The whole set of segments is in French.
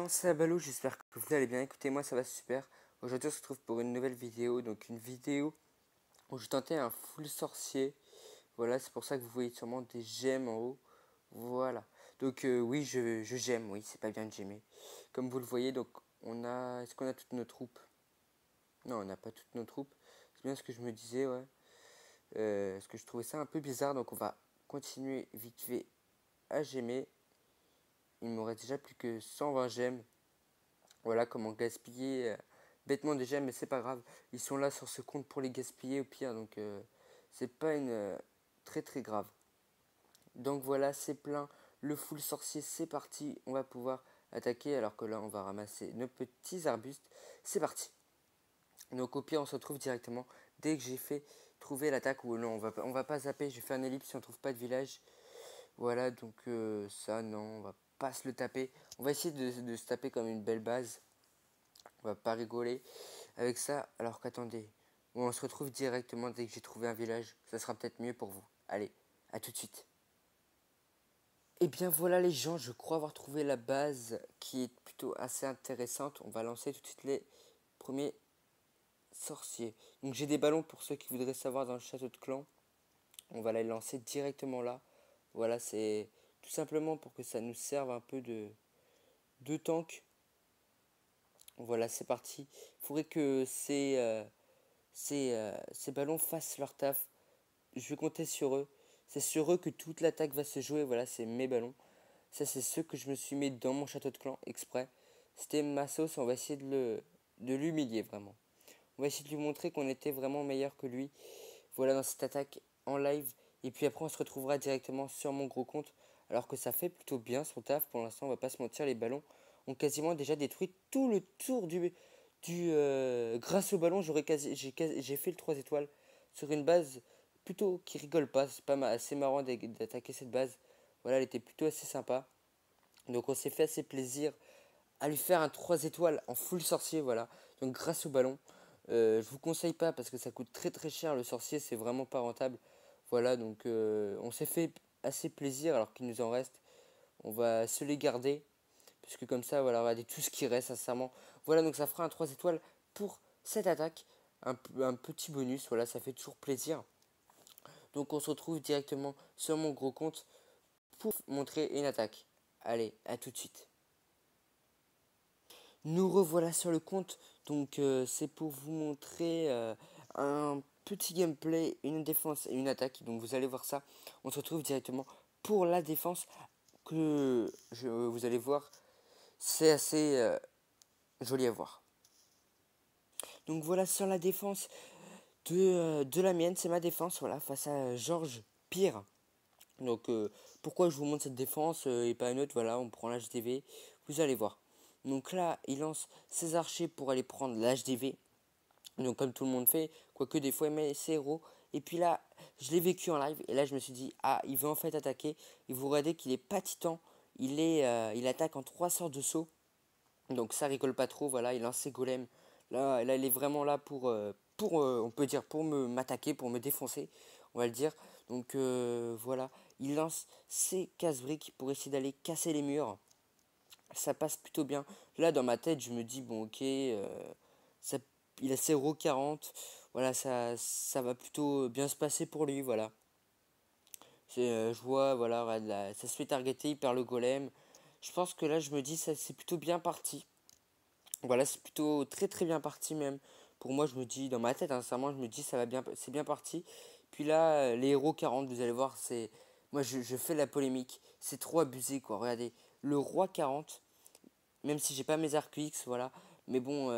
C'est Balou, j'espère que vous allez bien. Écoutez, moi ça va super. Aujourd'hui on se retrouve pour une nouvelle vidéo, donc une vidéo où je tentais un full sorcier. Voilà, c'est pour ça que vous voyez sûrement des gemmes en haut. Voilà. Donc oui, je gemme, oui, c'est pas bien de gemmer. Comme vous le voyez, donc on a... Est-ce qu'on a toutes nos troupes? Non, on n'a pas toutes nos troupes. C'est bien ce que je me disais, ouais. Parce que je trouvais ça un peu bizarre, donc on va continuer vite fait à gemmer. Il me reste déjà plus que 120 gemmes. Voilà comment gaspiller bêtement des gemmes, mais c'est pas grave. Ils sont là sur ce compte pour les gaspiller au pire, donc c'est pas une très très grave. Donc voilà, c'est plein. Le full sorcier, c'est parti. On va pouvoir attaquer alors que là, on va ramasser nos petits arbustes. C'est parti. Donc au pire, on se retrouve directement dès que j'ai fait trouver l'attaque. Ou non, on va pas zapper. Je vais faire une ellipse si on trouve pas de village. Voilà, donc ça, non, on va pas se le taper. On va essayer de se taper comme une belle base. On va pas rigoler avec ça, alors qu'attendez, on se retrouve directement dès que j'ai trouvé un village. Ça sera peut-être mieux pour vous. Allez, à tout de suite. Et bien voilà les gens, je crois avoir trouvé la base qui est plutôt assez intéressante. On va lancer tout de suite les premiers sorciers. Donc j'ai des ballons pour ceux qui voudraient savoir dans le château de clan. On va les lancer directement là. Voilà, c'est tout simplement pour que ça nous serve un peu de tank. Voilà, c'est parti. Il faudrait que ces ballons fassent leur taf. Je vais compter sur eux. C'est sur eux que toute l'attaque va se jouer. Voilà, c'est mes ballons. Ça, c'est ceux que je me suis mis dans mon château de clan exprès. C'était ma sauce. On va essayer de l'humilier vraiment. On va essayer de lui montrer qu'on était vraiment meilleur que lui. Voilà, dans cette attaque en live. Et puis après, on se retrouvera directement sur mon gros compte. Alors que ça fait plutôt bien son taf. Pour l'instant, on va pas se mentir. Les ballons ont quasiment déjà détruit tout le tour grâce au ballon, j'ai fait le 3 étoiles sur une base plutôt qui rigole pas. C'est pas assez marrant d'attaquer cette base. Voilà, elle était plutôt assez sympa. Donc on s'est fait assez plaisir à lui faire un 3 étoiles en full sorcier. Voilà, donc grâce au ballon. Je vous conseille pas parce que ça coûte très très cher. Le sorcier, c'est vraiment pas rentable. Voilà, donc on s'est fait assez plaisir alors qu'il nous en reste. On va se les garder. Puisque comme ça, voilà, regardez tout ce qui reste, sincèrement. Voilà, donc ça fera un 3 étoiles pour cette attaque. Un petit bonus, voilà, ça fait toujours plaisir. Donc on se retrouve directement sur mon gros compte pour montrer une attaque. Allez, à tout de suite. Nous revoilà sur le compte. Donc c'est pour vous montrer un petit gameplay, une défense et une attaque. Donc vous allez voir ça. On se retrouve directement pour la défense vous allez voir. C'est assez joli à voir. Donc voilà sur la défense de la mienne, c'est ma défense, voilà, face à Georges Pire. Donc pourquoi je vous montre cette défense et pas une autre, voilà, on prend l'HDV, vous allez voir. Donc là, il lance ses archers pour aller prendre l'HDV. Donc comme tout le monde fait, quoique des fois il met ses héros. Et puis là, je l'ai vécu en live et là je me suis dit, ah, il veut en fait attaquer. Et vous regardez qu'il est pas titan, il attaque en 3 sorts de saut. Donc ça rigole pas trop, voilà, il lance ses golems. Là il est vraiment là on peut dire, pour m'attaquer, pour me défoncer, on va le dire. Donc voilà, il lance ses casse-briques pour essayer d'aller casser les murs. Ça passe plutôt bien. Là, dans ma tête, je me dis, bon, ok, ça, il a 0,40. Voilà, ça va plutôt bien se passer pour lui, voilà. Je vois, voilà, là, ça se fait targeter, il perd le golem. Je pense que là, je me dis, ça c'est plutôt bien parti. Voilà, c'est plutôt très très bien parti même. Pour moi, je me dis, dans ma tête, hein, sincèrement, je me dis, ça va bien, c'est bien parti. Puis là, les héros 40, vous allez voir, c'est. Moi, je fais la polémique. C'est trop abusé, quoi. Regardez, le roi 40, même si j'ai pas mes arcs X, voilà. Mais bon,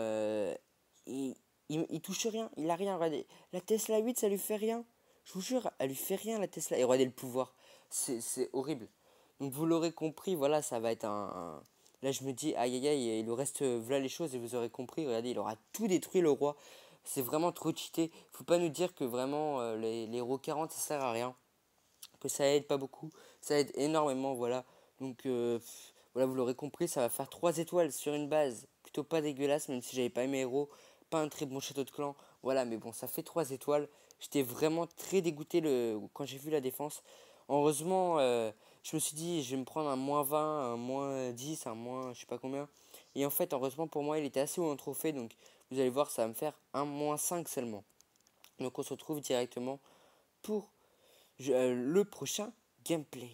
il touche rien, il a rien. Regardez, la Tesla 8, ça lui fait rien. Je vous jure, elle lui fait rien, la Tesla. Et regardez le pouvoir, c'est horrible. Donc vous l'aurez compris, voilà, ça va être Là, je me dis, aïe aïe aïe, il lui reste, voilà les choses, et vous aurez compris, regardez, il aura tout détruit, le roi. C'est vraiment trop cheaté. Faut pas nous dire que vraiment, les héros 40, ça sert à rien. Que ça aide pas beaucoup. Ça aide énormément, voilà. Donc, voilà, vous l'aurez compris, ça va faire 3 étoiles sur une base plutôt pas dégueulasse, même si j'avais pas mes héros. Pas un très bon château de clan. Voilà, mais bon, ça fait 3 étoiles. J'étais vraiment très dégoûté quand j'ai vu la défense. Heureusement, je me suis dit, je vais me prendre un -20, un -10, un moins, je sais pas combien. Et en fait, heureusement pour moi, il était assez haut en trophée. Donc, vous allez voir, ça va me faire un -5 seulement. Donc, on se retrouve directement pour le prochain gameplay.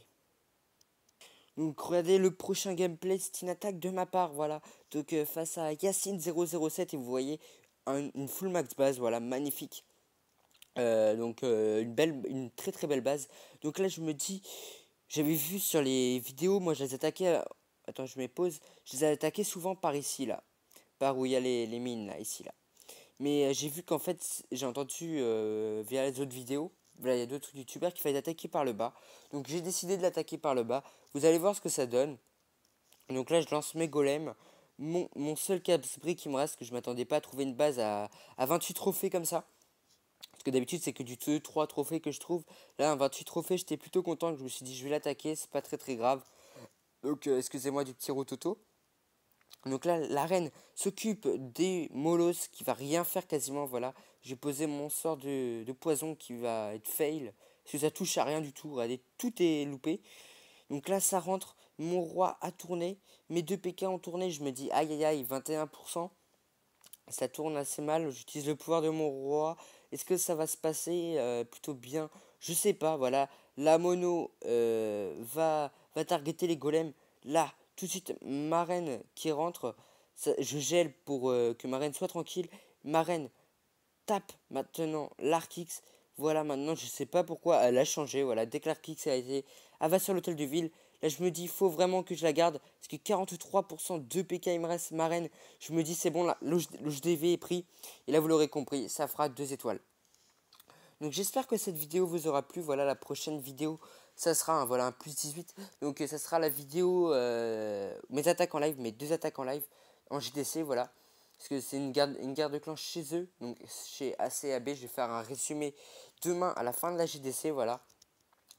Donc, regardez le prochain gameplay, c'est une attaque de ma part, voilà. Donc, face à Yacine007, et vous voyez une full max base, voilà, magnifique. Une très très belle base. Donc là, je me dis, j'avais vu sur les vidéos, moi je les attaquais. Attends, je me pose. Je les ai attaqués souvent par ici, là. Par où il y a les mines, là, ici, là. Mais j'ai vu qu'en fait, j'ai entendu via les autres vidéos, voilà, il y a d'autres youtubeurs qu'il fallait attaquer par le bas. Donc j'ai décidé de l'attaquer par le bas. Vous allez voir ce que ça donne. Donc là, je lance mes golems. Mon seul casse-brique qui me reste, que je m'attendais pas à trouver une base à 28 trophées comme ça. Parce que d'habitude, c'est que du 2-3 trophées que je trouve. Là, un 28 trophées, j'étais plutôt content. Que je me suis dit, je vais l'attaquer, c'est pas très très grave. Donc, excusez-moi du petit rototo. Donc là, la reine s'occupe des molosses qui va rien faire quasiment. Voilà, j'ai posé mon sort de poison qui va être fail. Parce que ça touche à rien du tout. Regardez, tout est loupé. Donc là, ça rentre. Mon roi a tourné. Mes deux PK ont tourné. Je me dis, aïe aïe aïe, 21%. Ça tourne assez mal. J'utilise le pouvoir de mon roi. Est-ce que ça va se passer plutôt bien? Je sais pas. Voilà. La mono va targeter les golems. Là, tout de suite, ma reine qui rentre. Je gèle pour que ma reine soit tranquille. Ma reine tape maintenant l'Arkix. Voilà, maintenant, je sais pas pourquoi elle a changé. Voilà, dès que l'Arkix a été. Elle va sur l'hôtel de ville. Là, je me dis, il faut vraiment que je la garde. Parce que 43% de PK, il me reste ma reine. Je me dis, c'est bon, là, le HDV est pris. Et là, vous l'aurez compris, ça fera 2 étoiles. Donc, j'espère que cette vidéo vous aura plu. Voilà, la prochaine vidéo, ça sera un +18. Donc, ça sera la vidéo, mes attaques en live, mes 2 attaques en live en JDC, voilà. Parce que c'est une guerre de clans chez eux, donc chez ACAB. Je vais faire un résumé demain à la fin de la JDC, voilà.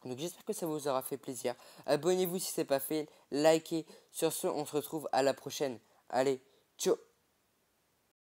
Donc j'espère que ça vous aura fait plaisir. Abonnez-vous si ce n'est pas fait, likez. Sur ce, on se retrouve à la prochaine. Allez, ciao.